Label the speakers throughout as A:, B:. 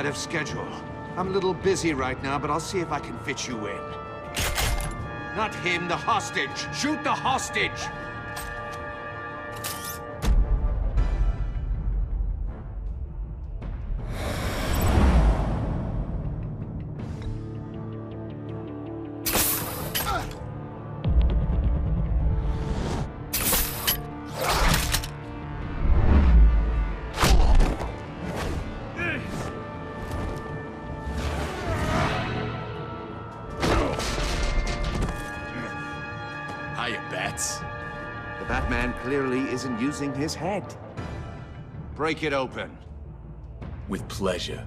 A: ahead of schedule. I'm a little busy right now, but I'll see if I can fit you in. Not him, the hostage! Shoot the hostage! The Batman clearly isn't using his head. Break it open.
B: With pleasure.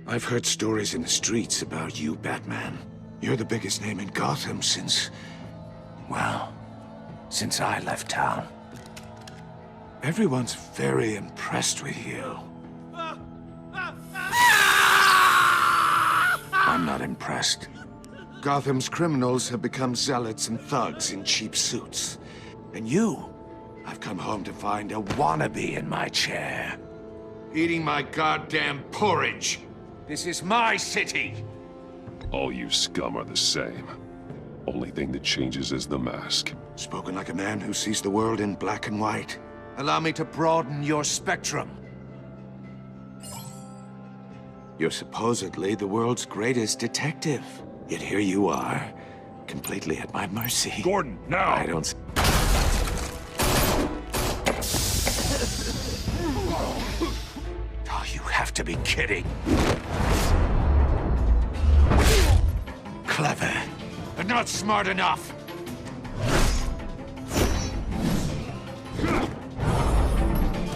A: I've heard stories in the streets about you, Batman. You're the biggest name in Gotham since I left town. Everyone's very impressed with you. I'm not impressed. Gotham's criminals have become zealots and thugs in cheap suits. And you, I've come home to find a wannabe in my chair. Eating my goddamn porridge. This is my city!
C: All you scum are the same. Only thing that changes is the mask.
A: Spoken like a man who sees the world in black and white. Allow me to broaden your spectrum. You're supposedly the world's greatest detective. Yet here you are, completely at my mercy.
C: Gordon, now!
A: I don't... Oh, you have to be kidding. Clever, but not smart enough.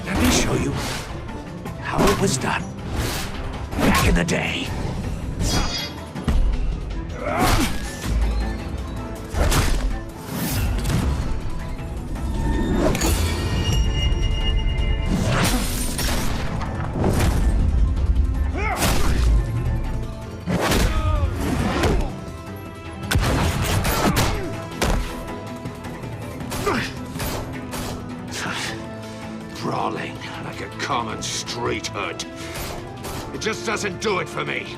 A: Let me show you how it was done back in the day. Brawling like a common street hood. It just doesn't do it for me.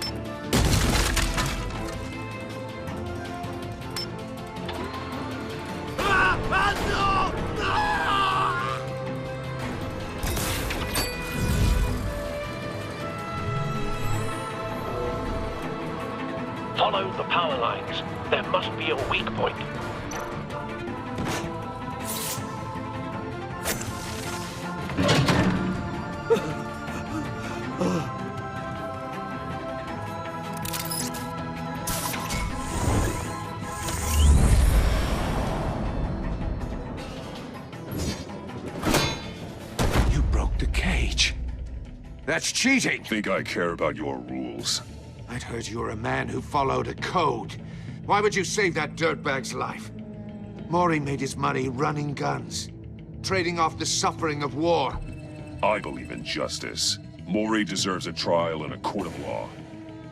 D: Follow the power lines. There must be a weak point.
A: You broke the cage. That's cheating!
C: Think I care about your rules?
A: I'd heard you were a man who followed a code. Why would you save that dirtbag's life? Maury made his money running guns, trading off the suffering of war.
C: I believe in justice. Maury deserves a trial in a court of law.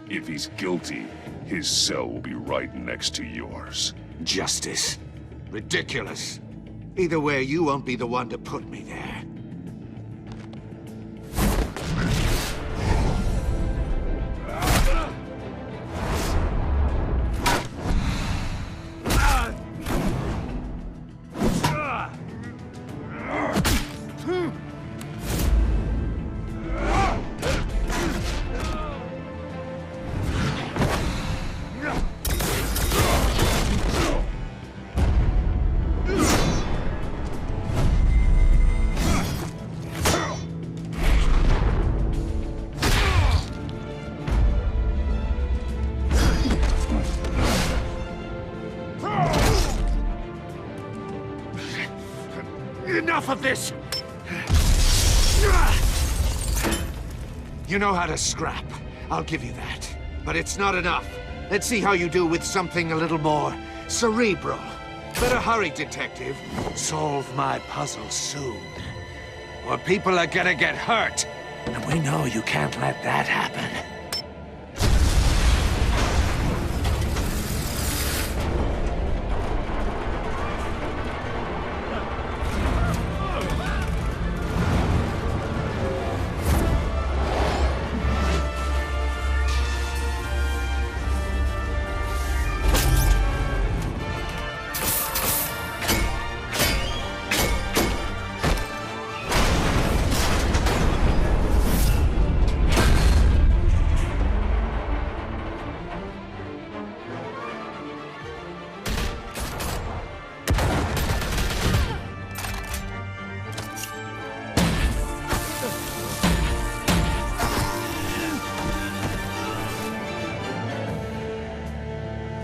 C: If he's guilty, his cell will be right next to yours.
A: Justice. Ridiculous. Either way, you won't be the one to put me there. Enough of this! You know how to scrap. I'll give you that. But it's not enough. Let's see how you do with something a little more cerebral. Better hurry, detective. Solve my puzzle soon. Or people are gonna get hurt. And we know you can't let that happen.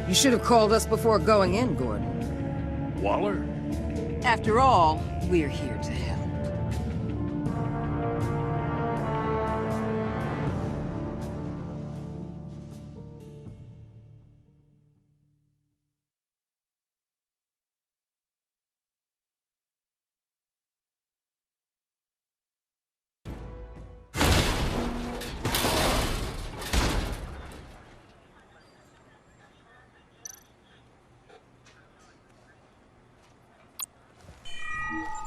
E: You should have called us before going in, Gordon.
B: Waller?
E: After all, we're here to help.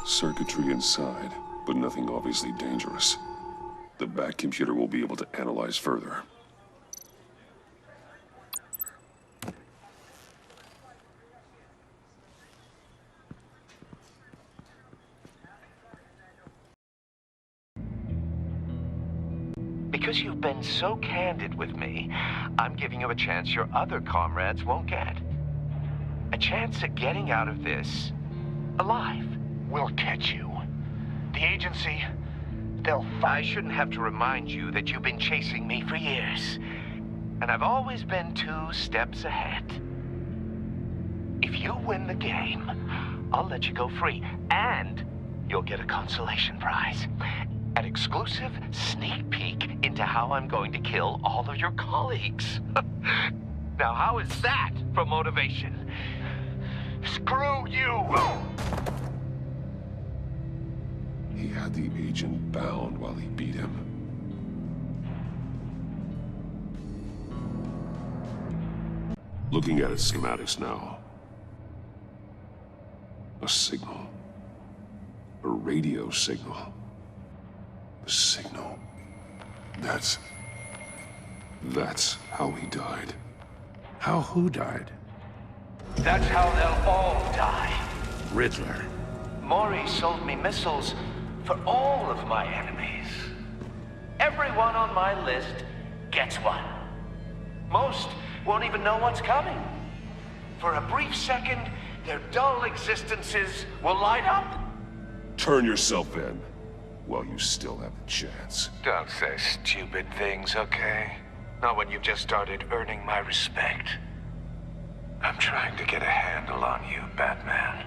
C: Circuitry inside, but nothing obviously dangerous. The back computer will be able to analyze further.
F: Because you've been so candid with me, I'm giving you a chance your other comrades won't get. A chance at getting out of this alive.
D: We'll catch you. The agency,
F: I shouldn't have to remind you that you've been chasing me for years. And I've always been 2 steps ahead. If you win the game, I'll let you go free. And you'll get a consolation prize. An exclusive sneak peek into how I'm going to kill all of your colleagues. Now, how is that for motivation? Screw you!
C: He had the agent bound while he beat him. Looking at its schematics now. A signal. A radio signal. A signal. That's how he died.
A: How who died?
F: That's how they'll all die.
A: Riddler.
F: Maury sold me missiles for all of my enemies. Everyone on my list gets one. Most won't even know what's coming. For a brief second, their dull existences will light up.
C: Turn yourself in while you still have the chance.
F: Don't say stupid things, okay? Not when you've just started earning my respect. I'm trying to get a handle on you, Batman.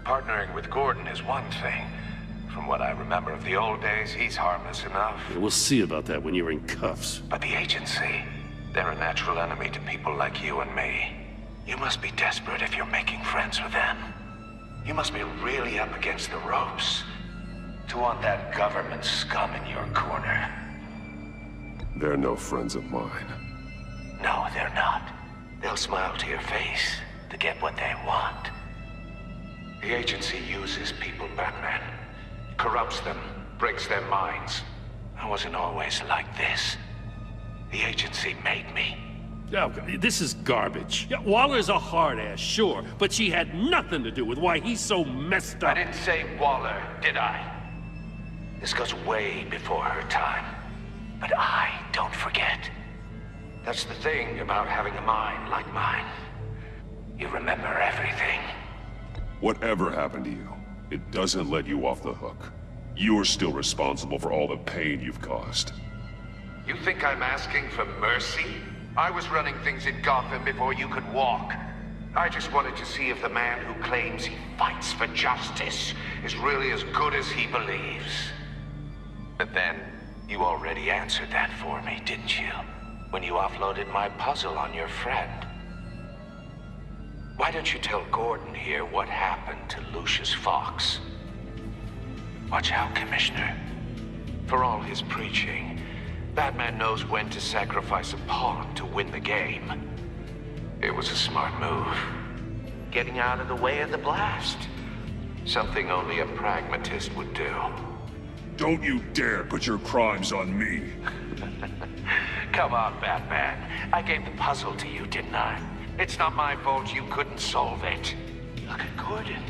F: Partnering with Gordon is one thing. From what I remember of the old days, he's harmless enough.
G: Yeah, we'll see about that when you're in cuffs.
F: But the agency, they're a natural enemy to people like you and me. You must be desperate if you're making friends with them. You must be really up against the ropes to want that government scum in your corner.
C: They're no friends of mine.
F: No, they're not. They'll smile to your face to get what they want. The agency uses people, Batman. Corrupts them, breaks their minds. I wasn't always like this. The agency made me.
G: Oh, this is garbage. Yeah, Waller's a hard ass, sure, but she had nothing to do with why he's so messed
F: I
G: up.
F: didn't say Waller, did I? This goes way before her time. But I don't forget. That's the thing about having a mind like mine. You remember everything.
C: Whatever happened to you, it doesn't let you off the hook. You're still responsible for all the pain you've caused.
F: You think I'm asking for mercy? I was running things in Gotham before you could walk. I just wanted to see if the man who claims he fights for justice is really as good as he believes. But then, you already answered that for me, didn't you? When you offloaded my puzzle on your friend. Why don't you tell Gordon here what happened to Lucius Fox? Watch out, Commissioner. For all his preaching, Batman knows when to sacrifice a pawn to win the game. It was a smart move. Getting out of the way of the blast. Something only a pragmatist would do.
C: Don't you dare put your crimes on me.
F: Come on, Batman. I gave the puzzle to you, didn't I? It's not my fault you couldn't solve it. Look at Gordon.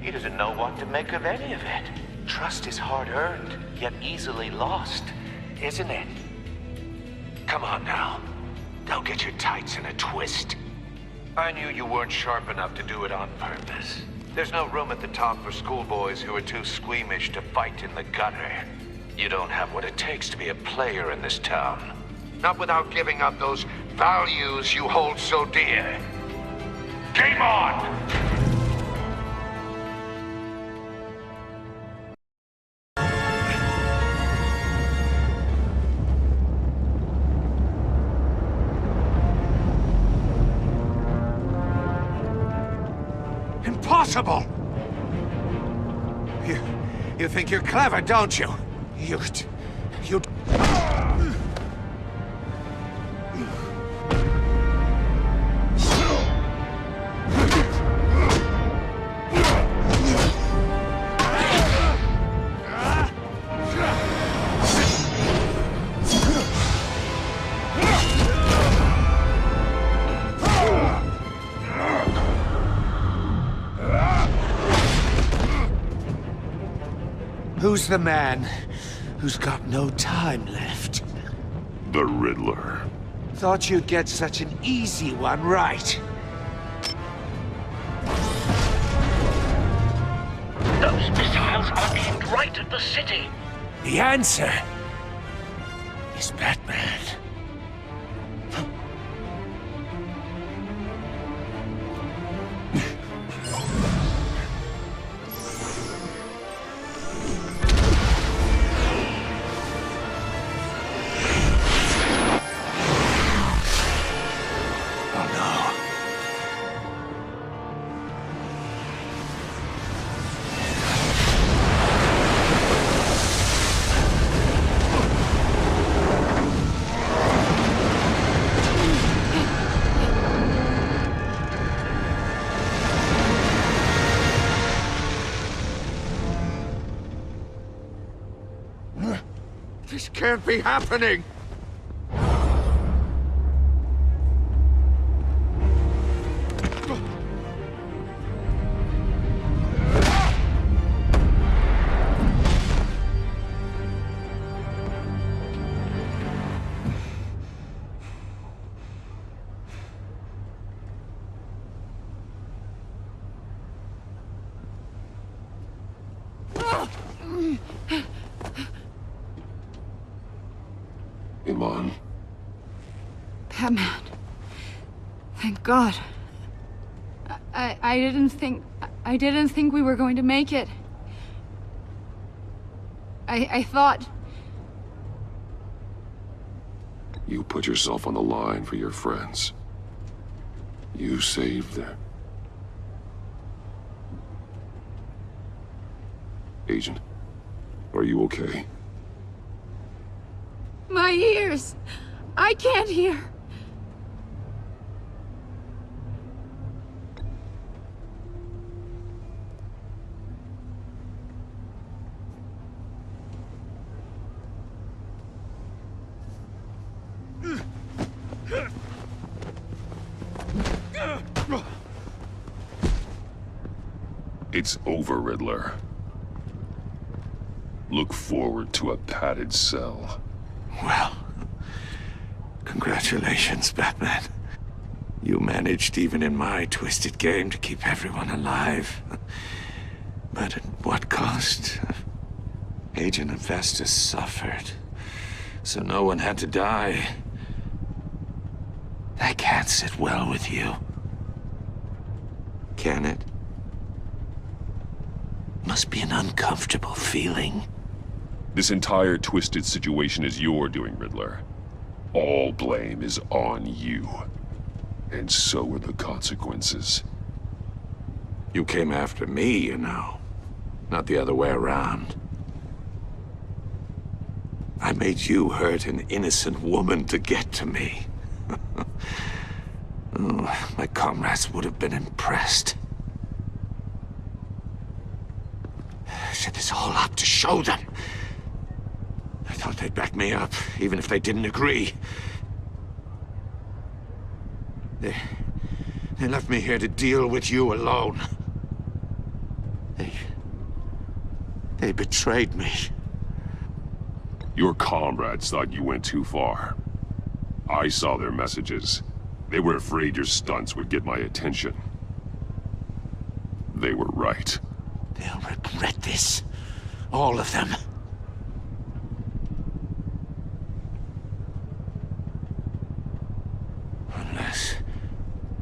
F: He doesn't know what to make of any of it. Trust is hard-earned, yet easily lost, isn't it? Come on now. Don't get your tights in a twist. I knew you weren't sharp enough to do it on purpose. There's no room at the top for schoolboys who are too squeamish to fight in the gutter. You don't have what it takes to be a player in this town. Not without giving up those values you hold so dear. Game on!
A: Impossible! You think you're clever, don't you? You... Who's the man who's got no time left?
C: The Riddler.
A: Thought you'd get such an easy one right.
D: Those missiles are aimed right at the city.
A: The answer is Batman.
F: This can't be happening!
C: Iman.
H: Batman. Thank God. I didn't think we were going to make it. I thought...
C: You put yourself on the line for your friends. You saved them. Agent, are you okay?
H: My ears! I can't hear!
C: It's over, Riddler. Look forward to a padded cell.
A: Well, congratulations, Batman. You managed, even in my twisted game, to keep everyone alive. But at what cost? Agent Infestus suffered, so no one had to die. That can't sit well with you. can it? Must be an uncomfortable feeling.
C: This entire twisted situation is your doing, Riddler. All blame is on you. And so are the consequences.
A: You came after me, you know. Not the other way around. I made you hurt an innocent woman to get to me. Oh, my comrades would have been impressed. I set this all up to show them. I thought they'd back me up, even if they didn't agree. They left me here to deal with you alone. They betrayed me.
C: Your comrades thought you went too far. I saw their messages. They were afraid your stunts would get my attention. They were right.
A: They'll regret this. All of them.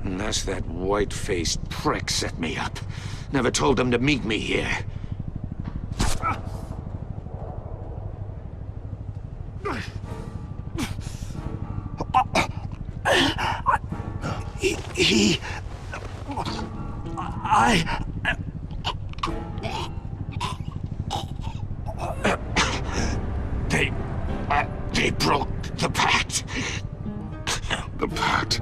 A: Unless that white-faced prick set me up. Never told them to meet me here. They broke the pact.
C: The pact?